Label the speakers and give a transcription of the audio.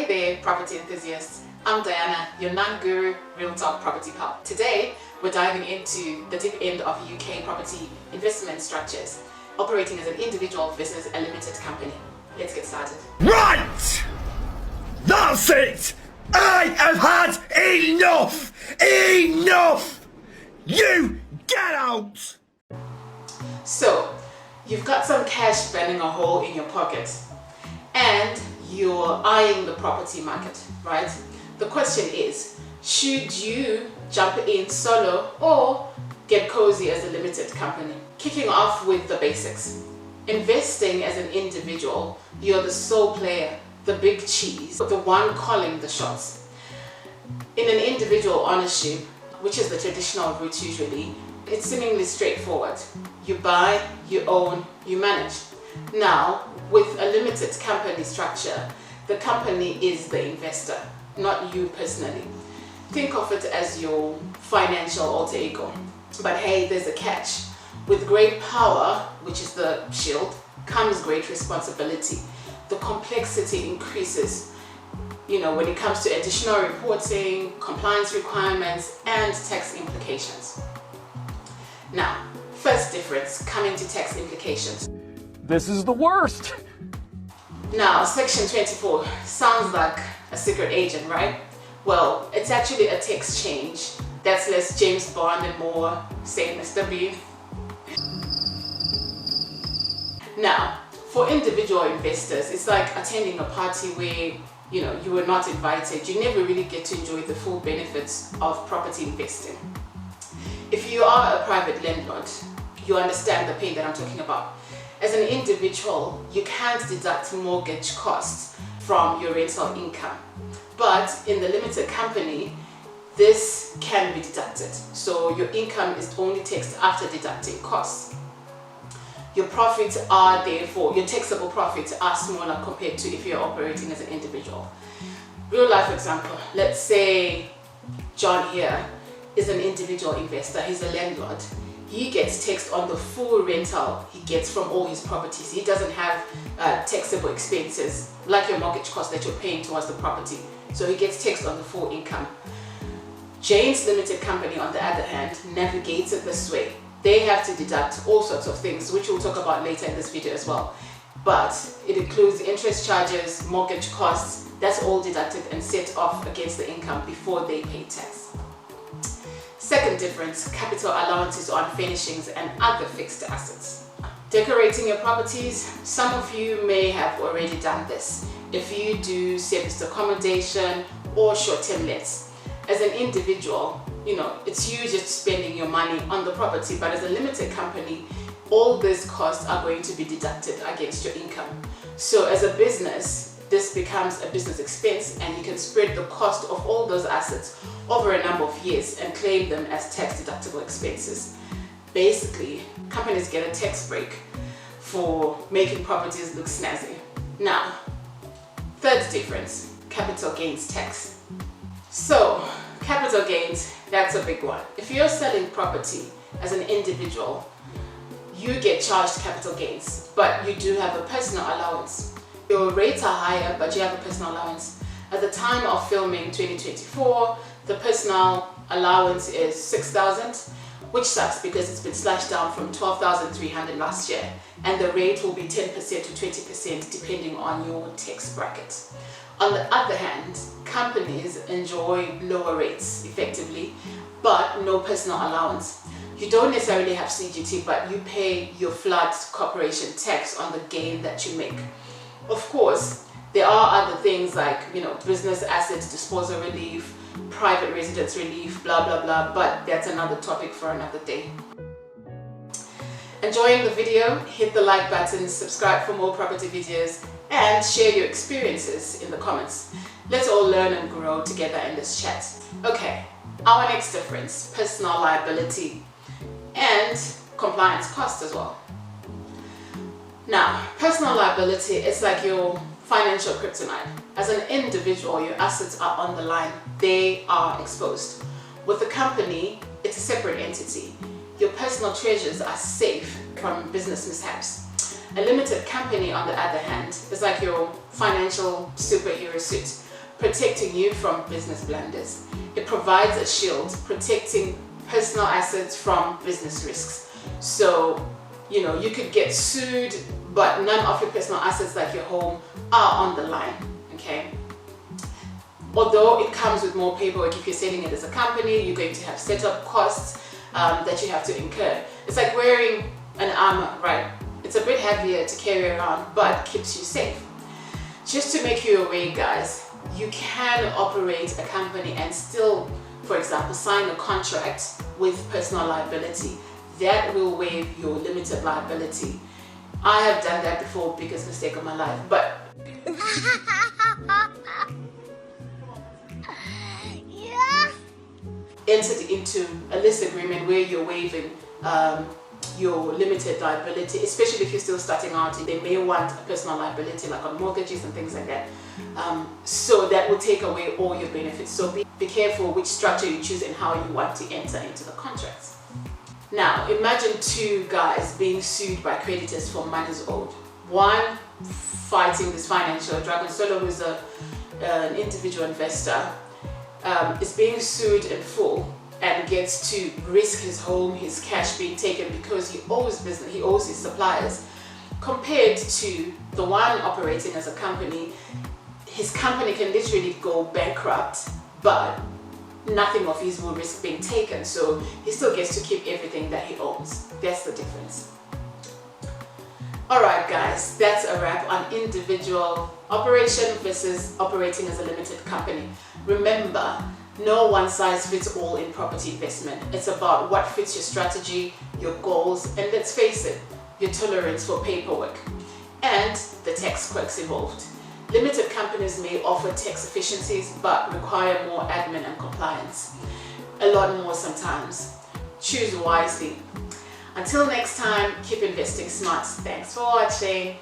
Speaker 1: Hey there, property enthusiasts. I'm Diana, your non-guru, real talk property pal. Today, we're diving into the deep end of UK property investment structures, operating as an individual versus a limited company. Let's get started.
Speaker 2: Right! That's it! I have had enough! Enough! You get out!
Speaker 1: So, you've got some cash burning a hole in your pocket and you're eyeing the property market, right? The question is, should you jump in solo or get cozy as a limited company? Kicking off with the basics. Investing as an individual, you're the sole player, the big cheese, the one calling the shots. In an individual ownership, which is the traditional route usually, it's seemingly straightforward. You buy, you own, you manage. Now, with a limited company structure, the company is the investor, not you personally. Think of it as your financial alter ego. But hey, there's a catch. With great power, which is the shield, comes great responsibility. The complexity increases, when it comes to additional reporting, compliance requirements, and tax implications. Now, first difference, coming to tax implications.
Speaker 3: This is the worst!
Speaker 1: Now, Section 24 sounds like a secret agent, right? Well, it's actually a tax change that's less James Bond and more say Mr. Bean. Now, for individual investors, it's like attending a party where you were not invited. You never really get to enjoy the full benefits of property investing. If you are a private landlord, you understand the pain that I'm talking about. As an individual, you can't deduct mortgage costs from your rental income. But in the limited company, this can be deducted. So your income is only taxed after deducting costs. Your profits are therefore, your taxable profits are smaller compared to if you're operating as an individual. Real life example, let's say John here is an individual investor, he's a landlord. He gets taxed on the full rental he gets from all his properties. He doesn't have taxable expenses like your mortgage cost that you're paying towards the property. So he gets taxed on the full income. Jane's limited company, on the other hand, navigates it this way. They have to deduct all sorts of things, which we'll talk about later in this video as well. But it includes interest charges, mortgage costs, that's all deducted and set off against the income before they pay tax. Second difference, capital allowances on furnishings and other fixed assets. Decorating your properties, some of you may have already done this. If you do serviced accommodation or short-term lets, as an individual, it's you just spending your money on the property, but as a limited company, all these costs are going to be deducted against your income. So as a business, this becomes a business expense and you can spread the cost of all those assets over a number of years and claim them as tax deductible expenses. Basically, companies get a tax break for making properties look snazzy. Now, third difference, capital gains tax. So, capital gains, that's a big one. If you're selling property as an individual, you get charged capital gains, but you do have a personal allowance. Your rates are higher, but you have a personal allowance. At the time of filming 2024, the personal allowance is 6,000, which sucks because it's been slashed down from 12,300 last year, and the rate will be 10% to 20% depending on your tax bracket. On the other hand, companies enjoy lower rates effectively, but no personal allowance. You don't necessarily have CGT, but you pay your flat corporation tax on the gain that you make. Of course, there are other things like, business assets disposal relief, private residence relief, blah, blah, blah, but that's another topic for another day. Enjoying the video? Hit the like button, subscribe for more property videos, and share your experiences in the comments. Let's all learn and grow together in this chat. Okay, our next difference, personal liability and compliance costs as well. Now, personal liability is like your financial kryptonite. As an individual, your assets are on the line. They are exposed. With a company, it's a separate entity. Your personal treasures are safe from business mishaps. A limited company, on the other hand, is like your financial superhero suit. protecting you from business blunders. It provides a shield, protecting personal assets from business risks. So, you know, you could get sued, but none of your personal assets like your home are on the line, okay? Although it comes with more paperwork, if you're setting it as a company, you're going to have setup costs that you have to incur. It's like wearing an armor, right? It's a bit heavier to carry around, but keeps you safe. Just to make you aware, guys, you can operate a company and still, for example, sign a contract with personal liability. That will waive your limited liability. I have done that before, biggest mistake of my life, but entered into a lease agreement where you're waiving your limited liability, especially if you're still starting out. They may want a personal liability like on mortgages and things like that. So that will take away all your benefits. So be careful which structure you choose and how you want to enter into the contracts. Now imagine two guys being sued by creditors for monies owed. One fighting this financial dragon, Solo, who is an individual investor, is being sued in full and gets to risk his home, his cash being taken because he owes business, he owes his suppliers. Compared to the one operating as a company, his company can literally go bankrupt, but nothing of his will risk being taken, so he still gets to keep everything that he owns. That's the difference. Alright guys, that's a wrap on individual operation versus operating as a limited company. Remember, no one size fits all in property investment. It's about what fits your strategy, your goals, and let's face it, your tolerance for paperwork and the tax quirks involved. Limited companies may offer tax efficiencies but require more admin and compliance. A lot more sometimes. Choose wisely. Until next time, keep investing smart. Thanks for watching.